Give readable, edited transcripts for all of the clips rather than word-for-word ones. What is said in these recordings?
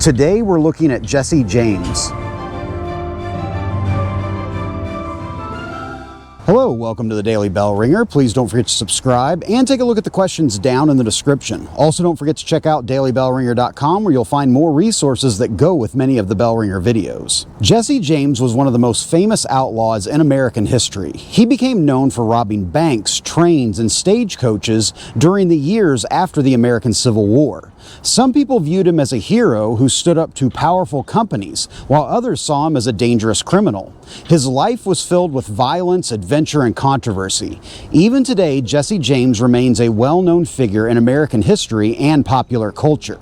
Today we're looking at Jesse James. Hello, welcome to the Daily Bellringer. Please don't forget to subscribe and take a look at the questions down in the description. Also, don't forget to check out dailybellringer.com where you'll find more resources that go with many of the Bellringer videos. Jesse James was one of the most famous outlaws in American history. He became known for robbing banks, trains, and stagecoaches during the years after the American Civil War. Some people viewed him as a hero who stood up to powerful companies, while others saw him as a dangerous criminal. His life was filled with violence, adventure, and controversy. Even today, Jesse James remains a well-known figure in American history and popular culture.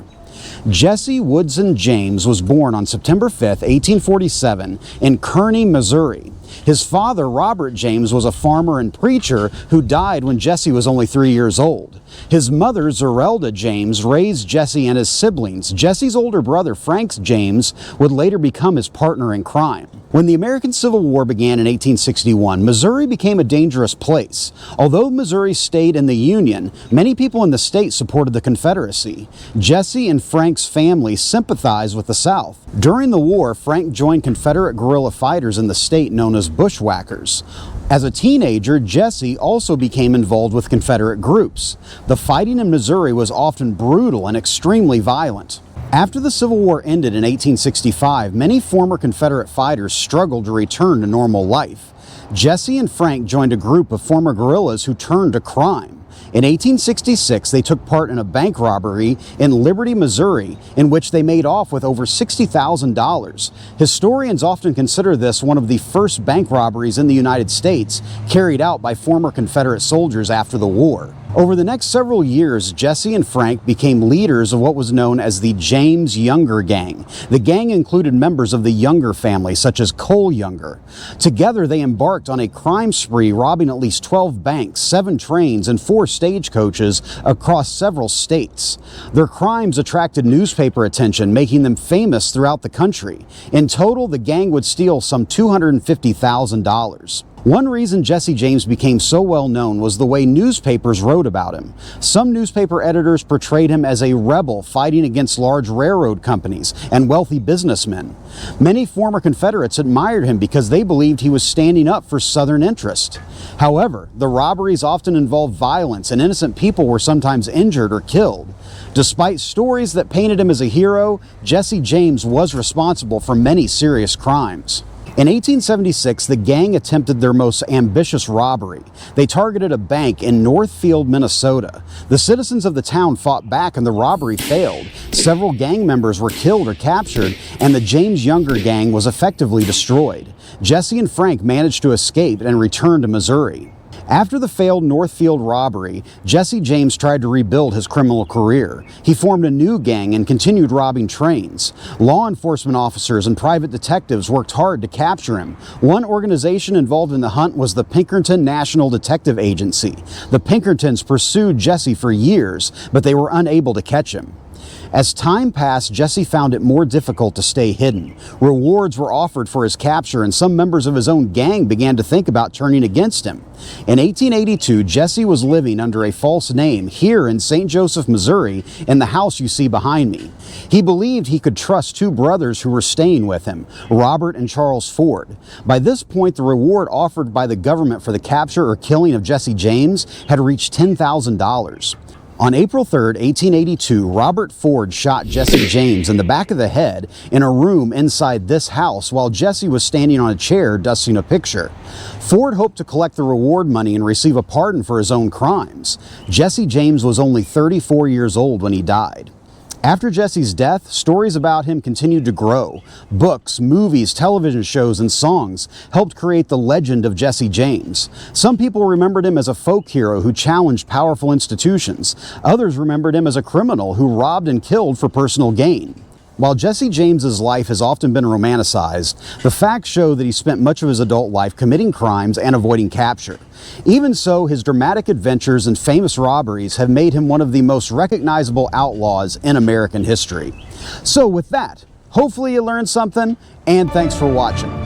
Jesse Woodson James was born on September 5, 1847, in Kearney, Missouri. His father, Robert James, was a farmer and preacher who died when Jesse was only 3 years old. His mother, Zerelda James, raised Jesse and his siblings. Jesse's older brother, Frank James, would later become his partner in crime. When the American Civil War began in 1861, Missouri became a dangerous place. Although Missouri stayed in the Union, many people in the state supported the Confederacy. Jesse and Frank's family sympathized with the South. During the war, Frank joined Confederate guerrilla fighters in the state known as bushwhackers. As a teenager, Jesse also became involved with Confederate groups. The fighting in Missouri was often brutal and extremely violent. After the Civil War ended in 1865, many former Confederate fighters struggled to return to normal life. Jesse and Frank joined a group of former guerrillas who turned to crime. In 1866, they took part in a bank robbery in Liberty, Missouri, in which they made off with over $60,000. Historians often consider this one of the first bank robberies in the United States carried out by former Confederate soldiers after the war. Over the next several years, Jesse and Frank became leaders of what was known as the James Younger Gang. The gang included members of the Younger family, such as Cole Younger. Together, they embarked on a crime spree, robbing at least 12 banks, 7 trains, and 4 stagecoaches across several states. Their crimes attracted newspaper attention, making them famous throughout the country. In total, the gang would steal some $250,000. One reason Jesse James became so well known was the way newspapers wrote about him. Some newspaper editors portrayed him as a rebel fighting against large railroad companies and wealthy businessmen. Many former Confederates admired him because they believed he was standing up for Southern interest. However, the robberies often involved violence and innocent people were sometimes injured or killed. Despite stories that painted him as a hero, Jesse James was responsible for many serious crimes. In 1876, the gang attempted their most ambitious robbery. They targeted a bank in Northfield, Minnesota. The citizens of the town fought back and the robbery failed. Several gang members were killed or captured, and the James Younger gang was effectively destroyed. Jesse and Frank managed to escape and return to Missouri. After the failed Northfield robbery, Jesse James tried to rebuild his criminal career. He formed a new gang and continued robbing trains. Law enforcement officers and private detectives worked hard to capture him. One organization involved in the hunt was the Pinkerton National Detective Agency. The Pinkertons pursued Jesse for years, but they were unable to catch him. As time passed, Jesse found it more difficult to stay hidden. Rewards were offered for his capture, and some members of his own gang began to think about turning against him. In 1882, Jesse was living under a false name here in St. Joseph, Missouri, in the house you see behind me. He believed he could trust 2 brothers who were staying with him, Robert and Charles Ford. By this point, the reward offered by the government for the capture or killing of Jesse James had reached $10,000. On April 3, 1882, Robert Ford shot Jesse James in the back of the head in a room inside this house while Jesse was standing on a chair dusting a picture. Ford hoped to collect the reward money and receive a pardon for his own crimes. Jesse James was only 34 years old when he died. After Jesse's death, stories about him continued to grow. Books, movies, television shows, and songs helped create the legend of Jesse James. Some people remembered him as a folk hero who challenged powerful institutions. Others remembered him as a criminal who robbed and killed for personal gain. While Jesse James's life has often been romanticized, the facts show that he spent much of his adult life committing crimes and avoiding capture. Even so, his dramatic adventures and famous robberies have made him one of the most recognizable outlaws in American history. So with that, hopefully you learned something, and thanks for watching.